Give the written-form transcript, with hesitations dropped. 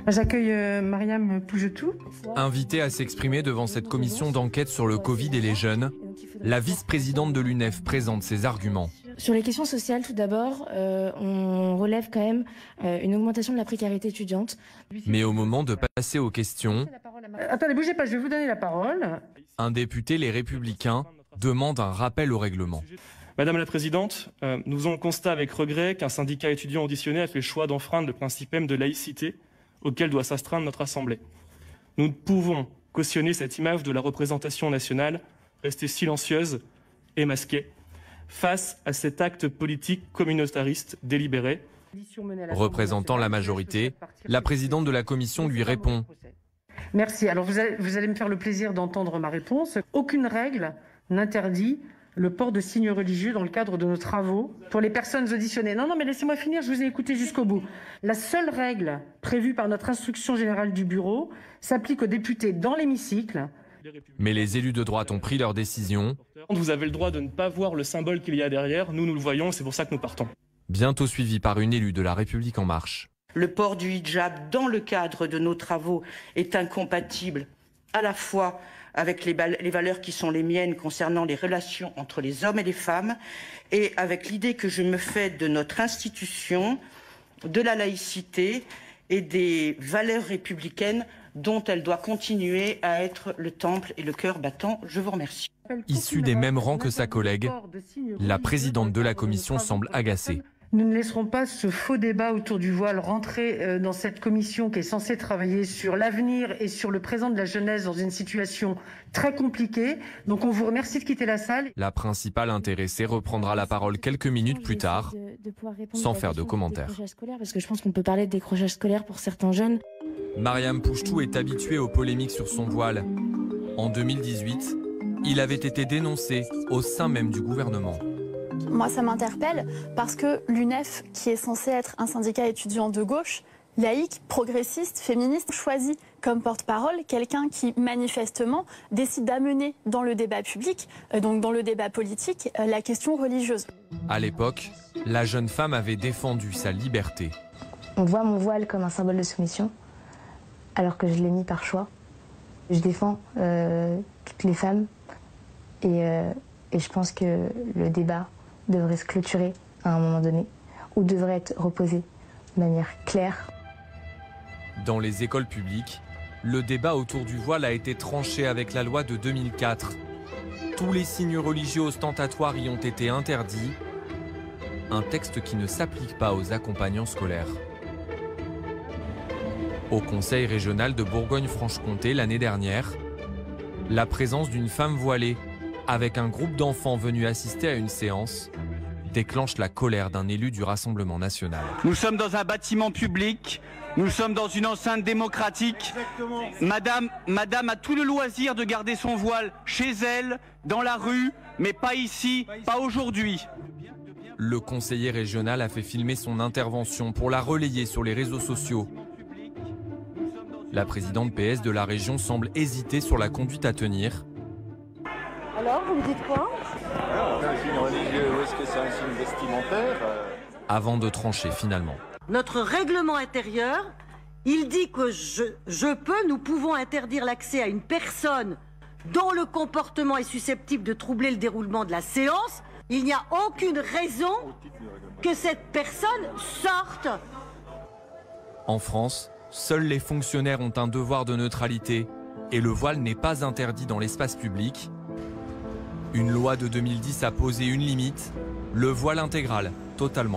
J'accueille Mariam Pougetou. Invitée à s'exprimer devant cette commission d'enquête sur le Covid et les jeunes, la vice-présidente de l'UNEF présente ses arguments. Sur les questions sociales, tout d'abord, on relève quand même une augmentation de la précarité étudiante. Mais au moment de passer aux questions, Attendez, bougez pas, je vais vous donner la parole. un député Les Républicains demande un rappel au règlement. Madame la Présidente, nous faisons le constat avec regret qu'un syndicat étudiant auditionné a fait le choix d'enfreindre le principe même de laïcité auquel doit s'astreindre notre Assemblée. Nous ne pouvons cautionner cette image de la représentation nationale, rester silencieuse et masquée, face à cet acte politique communautariste délibéré. Représentant la majorité, la présidente de la commission lui répond. Merci. Alors vous allez me faire le plaisir d'entendre ma réponse. Aucune règle n'interdit le port de signes religieux dans le cadre de nos travaux pour les personnes auditionnées. Non, mais laissez-moi finir, je vous ai écouté jusqu'au bout. La seule règle prévue par notre instruction générale du bureau s'applique aux députés dans l'hémicycle. Mais les élus de droite ont pris leur décision. Vous avez le droit de ne pas voir le symbole qu'il y a derrière. Nous le voyons, c'est pour ça que nous partons. Bientôt suivi par une élue de La République En Marche. Le port du hijab dans le cadre de nos travaux est incompatible à la fois avec les valeurs qui sont les miennes concernant les relations entre les hommes et les femmes et avec l'idée que je me fais de notre institution, de la laïcité et des valeurs républicaines dont elle doit continuer à être le temple et le cœur battant. Je vous remercie. Issue des mêmes rangs que sa collègue, la présidente de la commission semble agacée. Nous ne laisserons pas ce faux débat autour du voile rentrer dans cette commission qui est censée travailler sur l'avenir et sur le présent de la jeunesse dans une situation très compliquée. Donc on vous remercie de quitter la salle. La principale intéressée reprendra la parole quelques minutes plus tard, sans faire de commentaires. Parce que je pense qu'on peut parler de décrochage scolaire pour certains jeunes. Mariam Pougetou est habituée aux polémiques sur son voile. En 2018, il avait été dénoncé au sein même du gouvernement. Moi, ça m'interpelle parce que l'UNEF, qui est censé être un syndicat étudiant de gauche, laïque, progressiste, féministe, choisit comme porte-parole quelqu'un qui, manifestement, décide d'amener dans le débat public, donc dans le débat politique, la question religieuse. À l'époque, la jeune femme avait défendu sa liberté. On voit mon voile comme un symbole de soumission, alors que je l'ai mis par choix. Je défends toutes les femmes et je pense que le débat devrait se clôturer à un moment donné, ou devrait être reposé de manière claire. Dans les écoles publiques, le débat autour du voile a été tranché avec la loi de 2004. Tous les signes religieux ostentatoires y ont été interdits, un texte qui ne s'applique pas aux accompagnants scolaires. Au Conseil régional de Bourgogne-Franche-Comté l'année dernière, la présence d'une femme voilée avec un groupe d'enfants venus assister à une séance, déclenche la colère d'un élu du Rassemblement national. Nous sommes dans un bâtiment public, nous sommes dans une enceinte démocratique. Madame a tout le loisir de garder son voile chez elle, dans la rue, mais pas ici, pas aujourd'hui. Le conseiller régional a fait filmer son intervention pour la relayer sur les réseaux sociaux. La présidente PS de la région semble hésiter sur la conduite à tenir. Alors, vous me dites quoi? C'est un signe religieux ou est-ce que c'est un signe vestimentaire? Avant de trancher finalement. Notre règlement intérieur, il dit que nous pouvons interdire l'accès à une personne dont le comportement est susceptible de troubler le déroulement de la séance. Il n'y a aucune raison que cette personne sorte. En France, seuls les fonctionnaires ont un devoir de neutralité et le voile n'est pas interdit dans l'espace public. Une loi de 2010 a posé une limite, le voile intégral, totalement